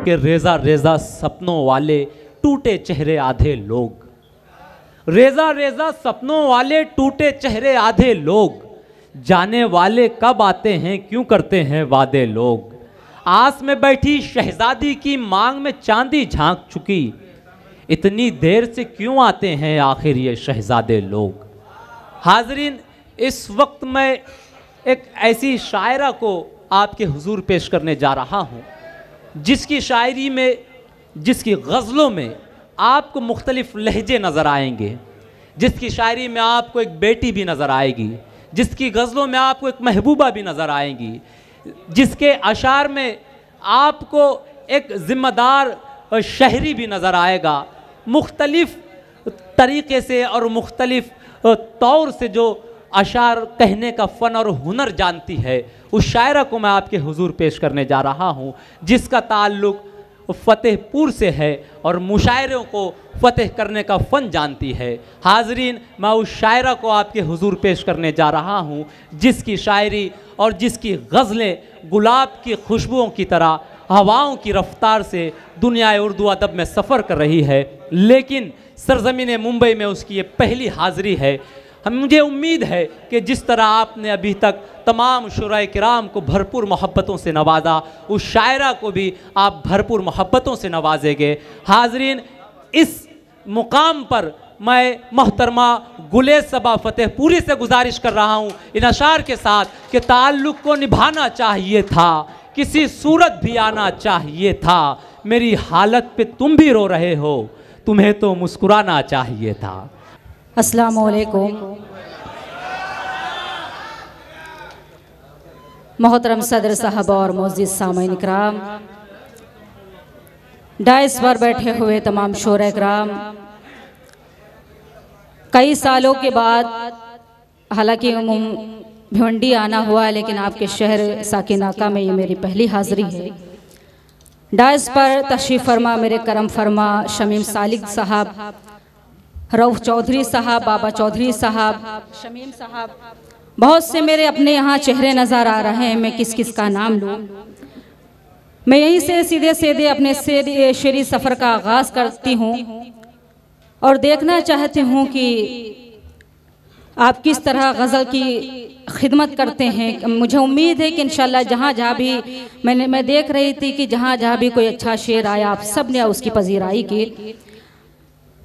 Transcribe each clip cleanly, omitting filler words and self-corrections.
कि रेजा रेजा सपनों वाले टूटे चेहरे आधे लोग, रेजा रेजा सपनों वाले टूटे चेहरे आधे लोग, जाने वाले कब आते हैं क्यों करते हैं वादे लोग। आस में बैठी शहजादी की मांग में चांदी झांक चुकी, इतनी देर से क्यों आते हैं आखिर ये शहजादे लोग। हाजरीन, इस वक्त मैं एक ऐसी शायरा को आपके हुजूर पेश करने जा रहा हूँ जिसकी शायरी में, जिसकी गज़लों में आपको मुख्तलिफ लहजे नज़र आएंगे, जिसकी शायरी में आपको एक बेटी भी नज़र आएगी, जिसकी गज़लों में आपको एक महबूबा भी नज़र आएंगी, जिसके अशार में आपको एक ज़िम्मेदार शहरी भी नज़र आएगा। मुख्तलिफ तरीक़े से और मुख्तलिफ तौर से जो अशार कहने का फ़न और हुनर जानती है, उस शायरा को मैं आपके हुजूर पेश करने जा रहा हूँ जिसका ताल्लुक़ फ़तेहपुर से है और मुशायरों को फ़तेह करने का फ़न जानती है। हाज़रीन, मैं उस शायरा को आपके हुजूर पेश करने जा रहा हूँ जिसकी शायरी और जिसकी गज़लें गुलाब की खुशबुओं की तरह हवाओं की रफ्तार से दुनिया उर्दू अदब में सफ़र कर रही है, लेकिन सरज़मीन मुंबई में उसकी ये पहली हाज़री है। मुझे उम्मीद है कि जिस तरह आपने अभी तक तमाम शुराए किराम को भरपूर मोहब्बतों से नवाजा, उस शायरा को भी आप भरपूर मोहब्बतों से नवाजेंगे। हाज़रीन, इस मुकाम पर मैं मोहतरमा गुले सबा फ़तेहपुरी से गुजारिश कर रहा हूँ इन अशार के साथ कि ताल्लुक़ को निभाना चाहिए था, किसी सूरत भी आना चाहिए था, मेरी हालत पे तुम भी रो रहे हो, तुम्हें तो मुस्कुराना चाहिए था। अस्सलामु अलैकुम। मोहतरम सदर साहब और मोअज़्ज़िज़ सामईन इकराम, डाइस पर बैठे हुए तमाम शोरा इकराम, कई सालों के बाद, हालांकि भिवंडी आना हुआ लेकिन आपके शहर साकिनाका में ये मेरी पहली हाज़िरी है। डाइस पर तशरीफ़ फरमा मेरे करम फरमा शमीम सालिक साहब, रऊफ़ चौधरी साहब, बाबा चौधरी साहब, शमीम साहब, बहुत से मेरे अपने यहाँ चेहरे नज़र आ रहे हैं। मैं किस किस का नाम लूँ। मैं यहीं से सीधे सीधे अपने शेरी सफ़र का आगाज़ करती हूँ और देखना चाहती हूँ कि आप किस तरह गज़ल की खिदमत करते हैं। मुझे उम्मीद है कि इंशाल्लाह जहाँ जहाँ भी मैं देख रही थी कि जहाँ जहाँ भी कोई अच्छा शेर आया, आप सब ने उसकी पजीराई की।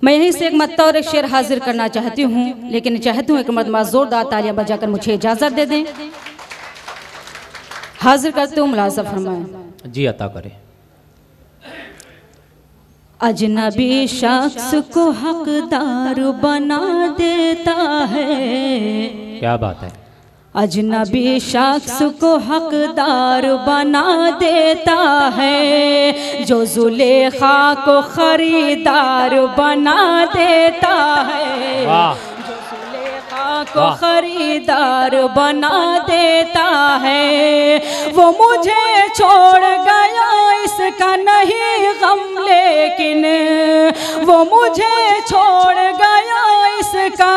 मैं यहीं से एक मत्ता और एक शेर हाजिर करना चाहती हूँ, लेकिन चाहती हूँ एक मरतबा ज़ोरदार तालियां बजाकर मुझे इजाज़त दे दें। हाजिर करते हूँ, मुलाज़ा फरमाएं। जी अता करें। अजनबी शख्स को हकदार बना देता है, क्या बात है। अजनबी शख्स को हकदार बना देता है, जो जुलेखा को खरीदार बना देता है, जो जुलेखा को खरीदार बना देता है। वो मुझे छोड़ गया इसका नहीं गम, लेकिन वो मुझे छोड़ गया इसका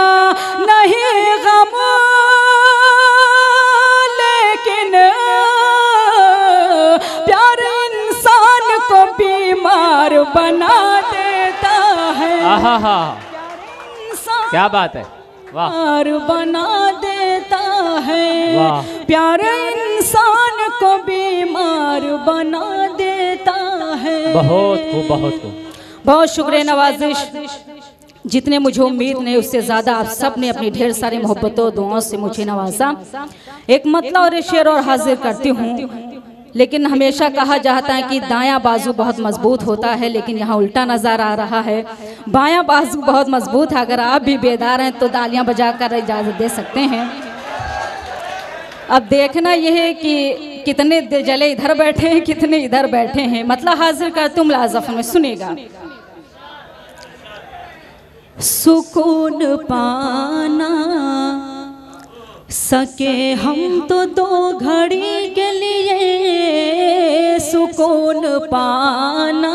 नहीं गम, प्यार इंसान को बीमार बना देता है। आहा, क्या बात है, वाह, बना देता है। वाह। प्यार इंसान को बीमार बना देता है। बहुत खूब, बहुत खूब, बहुत शुक्रिया नवाजिश। जितने मुझे उम्मीद नहीं उससे ज़्यादा आप सब ने अपनी ढेर सारी मोहब्बतों दुआओं से मुझे नवाजा। एक मतला और एक शेर और हाजिर करती हूँ, लेकिन हमेशा कहा जाता है कि दायां बाजू बहुत मजबूत होता है, लेकिन यहाँ उल्टा नज़र आ रहा है। बायां बाजू बहुत मजबूत है। अगर आप भी बेदार हैं तो तालियां बजाकर इजाज़त दे सकते हैं। अब देखना यह है कि कितने जले इधर बैठे हैं, कितने इधर बैठे हैं। मतलब हाजिर करती हूँ, मुलाज़ा में सुनेगा। सुकून पाना सके हम तो दो घड़ी के लिए, सुकून पाना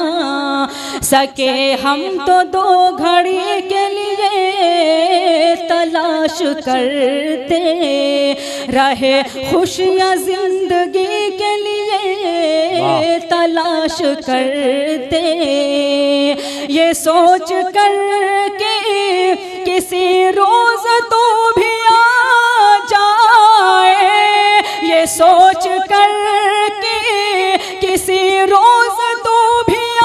सके हम तो दो घड़ी के लिए, तलाश करते रहे खुशियाँ जिंदगी के लिए, तलाश करते, ये सोच कर के किसी रोज तो भी आ जाए, ये सोच कर के किसी रोज तो भी आ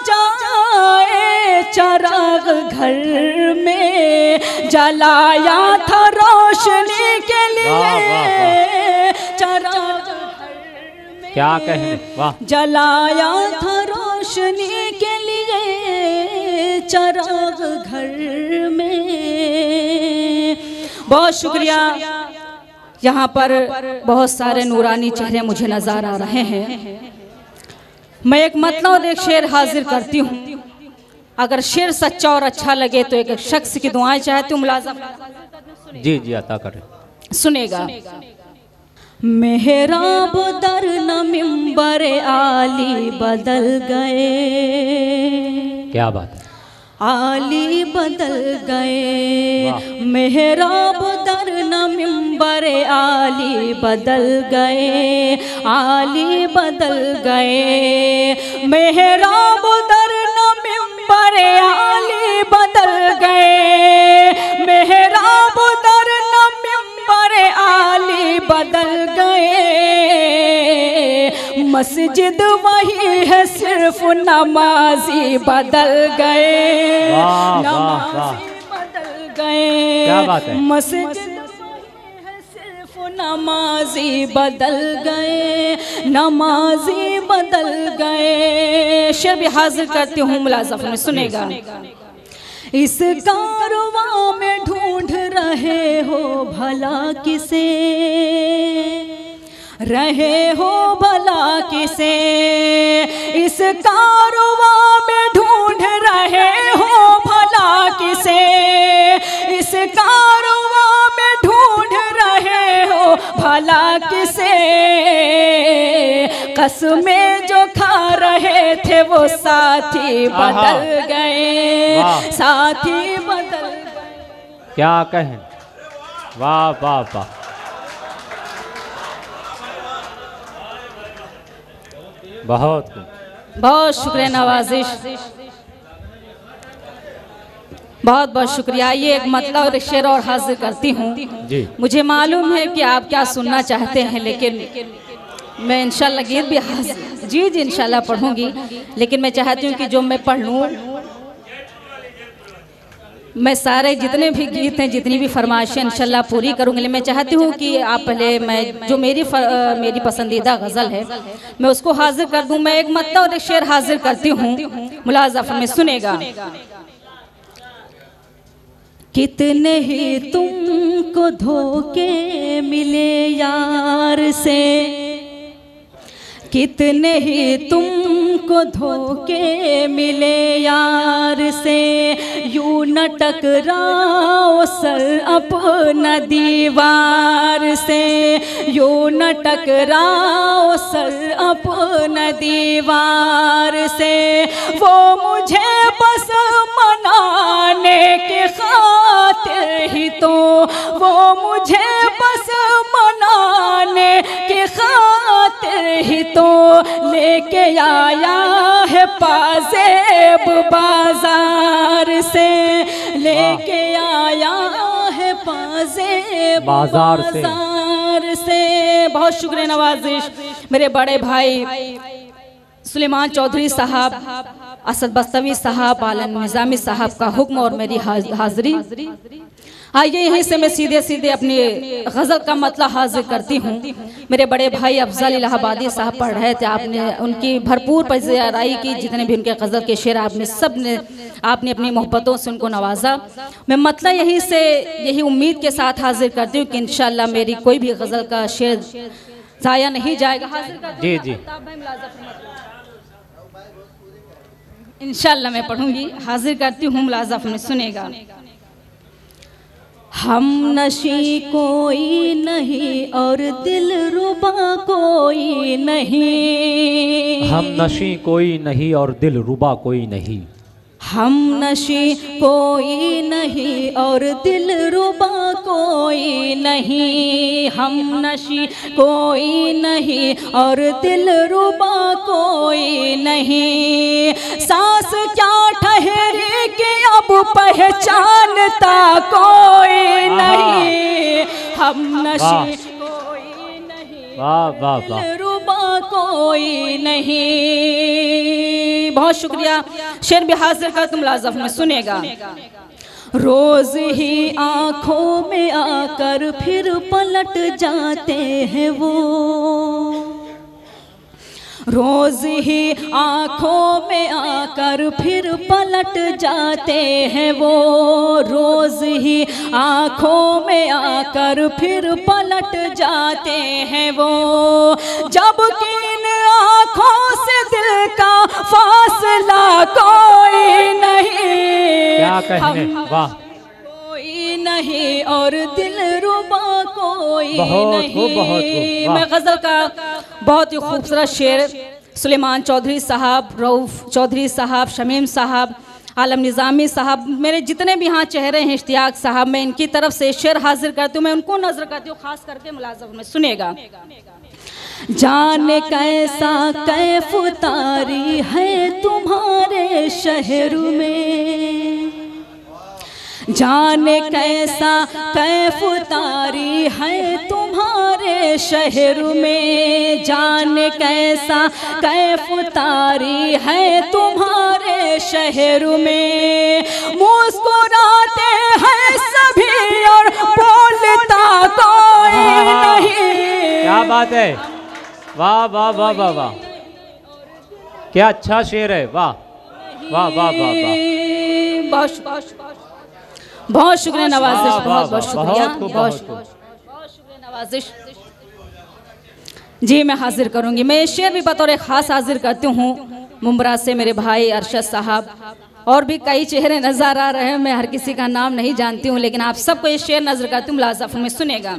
जाए। चिराग घर में जलाया था रोशनी के लिए, चिराग क्या कहने, वाह। जलाया था रोशनी के लिए चिराग घर में। बहुत शुक्रिया। यहाँ पर बहुत सारे नूरानी चेहरे मुझे नजर आ रहे हैं। मैं एक मतलब और एक शेर हाजिर करती हूँ। अगर शेर सच्चा और अच्छा लगे तो एक शख्स की दुआएं चाहती हूँ। मुलाज़म जी जी अता करें, सुनेगा। मेहराब दर न मिंबर आली बदल गए, क्या बात है, आली बदल गए। मेहराब दर न मिंबर आली बदल गए, आली बदल गए। मेहराब दर न मिंबर आली बदल गए, मेहराब दर न मिंबर आली बदल गए। मस्जिद वही है सिर्फ नमाजी बदल गए, नमाजी बदल गए। क्या बात है, मस्जिद वही है सिर्फ नमाजी बदल गए, नमाजी बदल गए। शेर भी हाजिर करती हूँ मुलाज़म में, सुनेगा। इस कारवां में ढूंढ रहे हो भला किसे, रहे हो भला किसे। इस कारवां में ढूंढ रहे हो भला किसे, इस कारवां में ढूंढ रहे हो भला किसे। कसमें जो खा रहे थे वो साथी बदल गए, साथी बदल गए। क्या कहें, वाह वाह वाह। बहुत बहुत शुक्रिया नवाजिश, बहुत बहुत शुक्रिया। ये एक मतलब और शेर और हाजिर करती हूँ। मुझे मालूम है कि आप क्या सुनना चाहते हैं, लेकिन मैं इंशाल्लाह गीत भी हाजिर जी इंशाल्लाह पढ़ूंगी। लेकिन मैं चाहती हूँ कि जो मैं पढ़ लूँ, मैं सारे जितने भी गीत हैं, जितनी भी फरमाइशें इंशाल्लाह पूरी करूँगी। मैं चाहती हूँ कि आप पहले मैं जो मेरी पसंदीदा गज़ल है मैं उसको हाजिर कर दूँ। मैं एक मतलब और एक शेर हाजिर करती हूँ, मुलाज़म में सुनेगा। कितने ही तुमको धोखे मिले यार से, कितने ही तुमको धोखे मिले यार से। यूं न टकराओ सर अपना दीवार से, यूं न टकराओ सर अपना दीवार से। वो मुझे बस मनाने की खातिर ही तो, वो मुझे बस मनाने की खातिर ही तो लेके आया है पाजेब बाजार से, लेके आया है पाजेब बाजार से। बहुत शुक्रिया नवाजिश। मेरे बड़े भाई सुलेमान चौधरी साहब, असद बस्तवी साहब, आलम निज़ामी साहब का हुक्म और मेरी हाजिरी। आइए यहीं से मैं सीधे सीधे अपनी गज़ल का मतलब हाजिर करती हूँ। मेरे बड़े भाई अफजल इलाहाबादी साहब पढ़ रहे थे, आपने उनकी भरपूर पज़ीराई की। जितने भी उनके गज़ल के शेर आपने सब ने आपने अपनी मोहब्बतों से उनको नवाजा। मैं मतलब यहीं से यही उम्मीद के साथ हाजिर करती हूँ कि इंशाल्लाह मेरी कोई भी गज़ल का शेर ज़ाया नहीं जाएगा। हाजिर जी जी इंशाल्लाह मैं पढ़ूंगी। हाजिर करती हूँ, मुलाज़म में सुनेगा। हम नशी कोई नहीं और दिल रुबा कोई नहीं, हम नशी कोई नहीं और दिल रुबा कोई नहीं। हम नशी कोई नहीं और दिल रुबा कोई नहीं, हम नशी कोई नहीं और दिल रुबा कोई नहीं। सांस क्या ठहरी कि अब पहचानता कोई नहीं, हम नशी कोई नहीं, वाह वाह वाह, दिल रुबा कोई नहीं। बहुत शुक्रिया। शेर भी हाजिर का तुम लाजफ में सुनेगा। रोज ही आंखों में आकर फिर पलट जाते हैं वो, रोज ही आंखों में आकर फिर पलट जाते हैं वो, रोज ही आंखों में आकर फिर पलट जाते हैं वो। जबकि इन आंखों से दिल का फासला कोई नहीं, क्या कहने, वाह, कोई नहीं और दिल रुबा कोई बहुत नहीं। खूब, बहुत खूब, वाह। मैं गजल का बहुत ही खूबसूरत शेर सुलेमान चौधरी साहब, रऊफ चौधरी साहब, शमीम साहब, आलम निज़ामी साहब, मेरे जितने भी यहाँ चेहरे हैं, इश्तियाक साहब, मैं इनकी तरफ से शेर हाजिर करती हूँ। मैं उनको नजर करती हूँ, खास करके मुलाज़म में सुनेगा। जाने कैसा कैफ तारी है तुम्हारे शहर में, जाने कैसा कैफ तारी है तुम्हारे शहर में, जाने कैसा कैफ तारी है तुम्हारे शहर में। मुस्कुराते हैं सभी और बोलता कोई नहीं। क्या बात है, वाह वाह वाह वाह वाह, क्या अच्छा शेर है, वाह वाह वाह वाह वाह, बहुत शुक्रिया नवाजिश, बहुत बहुत शुक्रिया, बहुत शुक्रिया नवाजिश। जी मैं हाजिर करूंगी। मैं ये शेर भी बतौर ख़ास हाजिर करती हूँ मुंबरा से मेरे भाई अरशद साहब, और भी कई चेहरे नज़र आ रहे हैं, मैं हर किसी का नाम नहीं जानती हूँ, लेकिन आप सबको ये शेर नजर करती हूँ, मुलाज़फ में सुनेगा।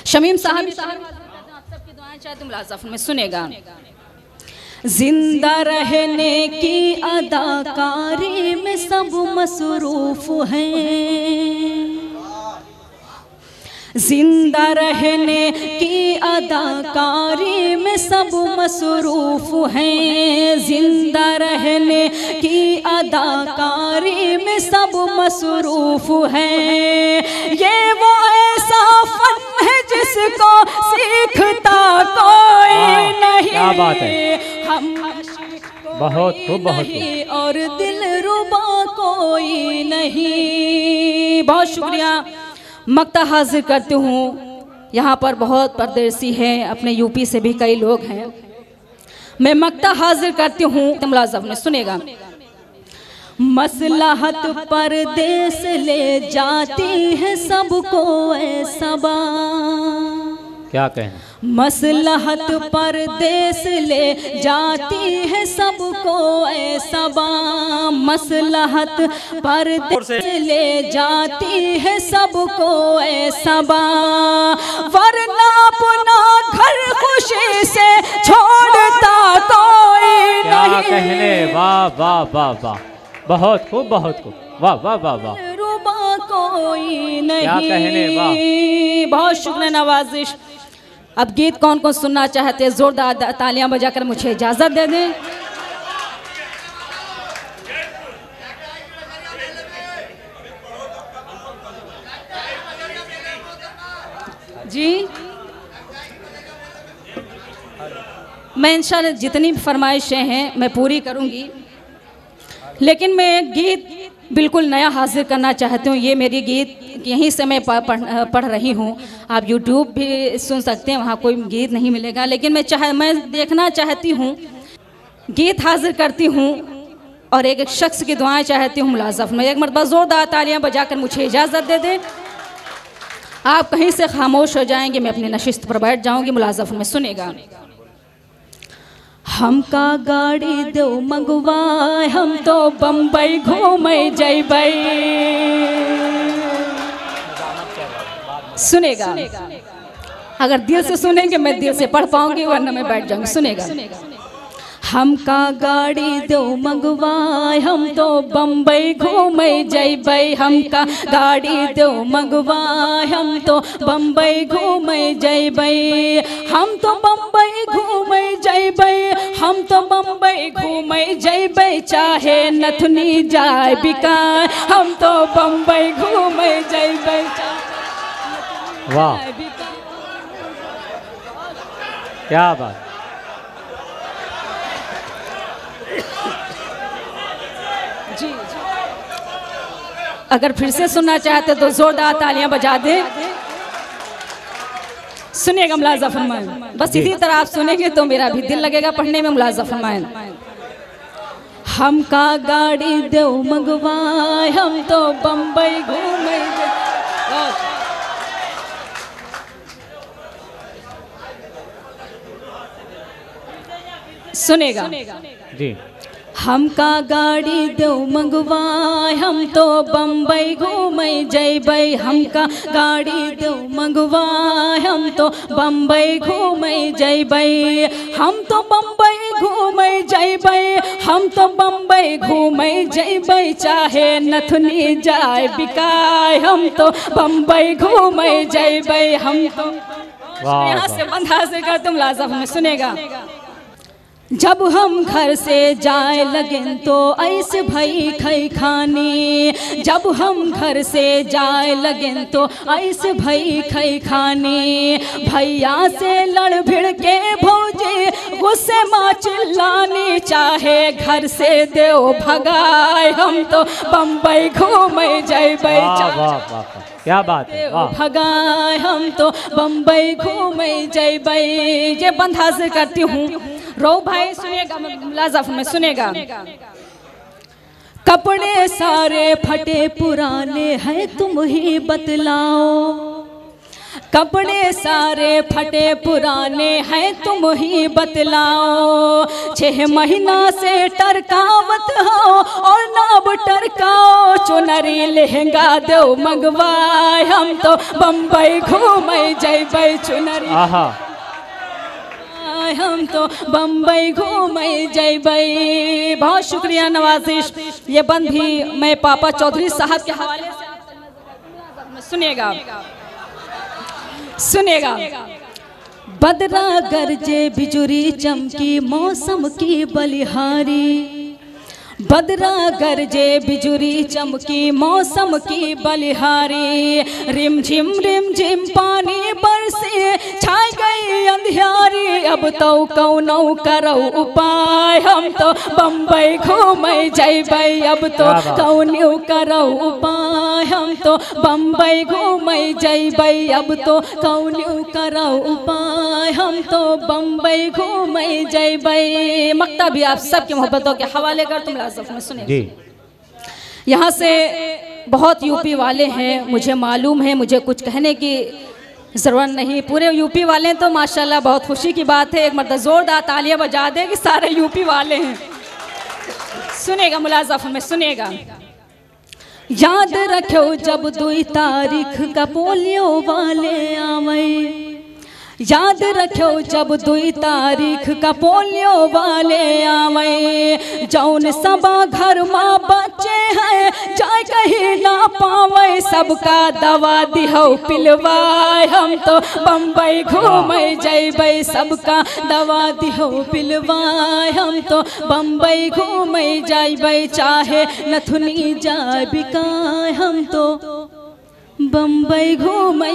शमीम साहब आप सबकी दुआएं चाहती हूँ, मुलाज़फ में सुनेगा। जिंदा रहने की अदाकारी में सब मसरूफ हैं, जिंदा रहने की अदाकारी में सब मसरूफ हैं, जिंदा रहने की अदाकारी में सब मसरूफ हैं। ये वो ऐसा फन है जिसको सीखता कोई नहीं। क्या बात है, हम बहुत खूब, बहुत खूब, और दिल रुबा कोई नहीं। बहुत शुक्रिया। मक्ता हाजिर करती हूँ। यहाँ पर बहुत परदेसी हैं, अपने यूपी से भी कई लोग हैं। मैं मक्ता हाजिर करती हूँ, मुलाज़म ने सुनेगा। मसलहत परदेस ले जाती है सबको ऐसा बा, क्या कहना, मसलहत परदेस ले जाती है सबको ऐसा बा, मसलहत परदेस ले जाती है सबको ऐसा बा, वरना अपना घर खुशी से छोड़ता कोई क्या नहीं। कहने, वाह वाह वाह वाह, बहुत खूब, बहुत खूब, वाह वाह वाह वाह, रुबा कोई नहीं। क्या कहने, वाह। बहुत शुक्रिया नवाजिश। अब गीत कौन कौन सुनना चाहते हैं, जोरदार तालियां बजाकर मुझे इजाजत दे दें। जी मैं इंशाल्लाह जितनी फरमाइशें हैं मैं पूरी करूंगी, लेकिन मैं एक गीत बिल्कुल नया हाजिर करना चाहती हूँ। ये मेरी गीत यहीं से मैं पढ़ रही हूँ, आप यूट्यूब भी सुन सकते हैं, वहाँ कोई गीत नहीं मिलेगा, लेकिन मैं देखना चाहती हूँ, गीत हाजिर करती हूँ और एक एक शख्स की दुआएं चाहती हूँ। मुलाज़फ में एक मरतबा ज़ोरदार तालियां बजाकर मुझे इजाज़त दे दें। आप कहीं से खामोश हो जाएंगे, मैं अपनी नशिस्त पर बैठ जाऊँगी। मुलाज़फ में सुनेगा। हमका गाड़ी दो मंगवाए, हम तो बम्बई घूमे जैबै। सुनेगा, अगर दिल से सुनेंगे मैं दिल से पढ़ पाऊंगी, वरना मैं बैठ जाऊंगी। सुनेगा। हमका गाड़ी दो मंगवाए हम तो बम्बई घूमे जैबै। हमका गाड़ी दो मंगवाए हम तो बम्बई घूमे जैबै। हम तो बम्बई घूमे जैबै हम तो बम्बई घूमे जैबै। चाहे नथुनी जाए बिकाए हम तो बम्बई घूमे जैबै। वाह क्या बात। जी अगर फिर से सुनना चाहते तो जोरदार तालियां बजा दें। सुनिएगा मुलाजा फरमाएं। बस इसी तरह आप सुनेंगे तो मेरा भी दिल लगेगा पढ़ने में। मुलाजा फरमाएं। हमका गाड़ी दो मंगवाए हम तो बम्बई घूमे। सुनेगा जी। हमका गाड़ी दो मंगवाए हम तो बम्बई घूमे जैबै। हमका गाड़ी दो मंगवाए हम तो बम्बई घूमे जैबै। हम तो बम्बई घूमे जैबै हम तो बम्बई घूमे जैबै। चाहे नथुनी जाए बिकाए हम तो बम्बई घूमे जैबै। हम तो यहाँ से बंधा से कर तुम लाजम में। सुनेगा जब हम घर से जाए लगें तो ऐसे भई खई खानी। जब हम घर से जाए लगें तो ऐसे भई खई खानी। भैया से लड़ भिड़ के भौजे गुस्से माँ चिल्लानी। चाहे घर से देव भगाए हम तो बम्बई घूमे जैबै। क्या बात है। भगाए हम तो बम्बई घूमे जैबै। ये बंधा से करती हूँ। रो भाई सुनेगा मुलाज़फ में सुनेगा। कपड़े सारे फटे पुराने हैं तुम ही बतलाओ। कपड़े सारे फटे पुराने हैं तुम ही बतलाओ। 6 महीना से टरकावत हो और नाब टरकाओ। चुनरी लहंगा दो मंगवाए हम तो बम्बई घूमे जैबै। चुनरी हम तो बम्बई घूमे जैबै। बहुत शुक्रिया नवाजिश। ये बंद भी मैं पापा चौधरी साहब के हवाले से सुनेगा। सुनेगा बदरा गरजे बिजुरी चमकी मौसम की बलिहारी। बदरा गरजे बिजुरी चमकी मौसम की बलिहारी। रिमझिम पानी बरसे छाई गई अंधियारी। अब तो कौनो करो उपाय हम तो बम्बई घूमे जैबै। अब तो कौनो करो उपाय हम तो बम्बई घूमे जैबै। अब तो कौनो करो उपाय हम तो बम्बई घूमे जैबै। मक्ता भी आप सबकी मोहब्बतों के हवाले कर तुम में सुने। यहाँ से बहुत यूपी वाले हैं मुझे मालूम है। मुझे कुछ कहने की ज़रूरत नहीं। पूरे यूपी वाले तो माशाल्लाह बहुत खुशी की बात है। एक मर्तबा जोरदार तालियां बजा दे कि सारे यूपी वाले हैं। सुनेगा मुलाज़फ में सुनेगा। याद रखो जब 2 तारीख का पोलियो वाले आवे। याद रखो जब 2 तारीख का पोलियो वाले आवे। जौन सबा घर माँ बच्चे हैं जाए कहीं ना पावे। सबका दवा दिहो पिलवाए हम तो बम्बई घूमे जैबै। सबका दवा दिहो पिलवाए हम तो बम्बई घूमे जैबै। चाहे नथुनी जाए बिकाए हम तो बम्बई घूमे।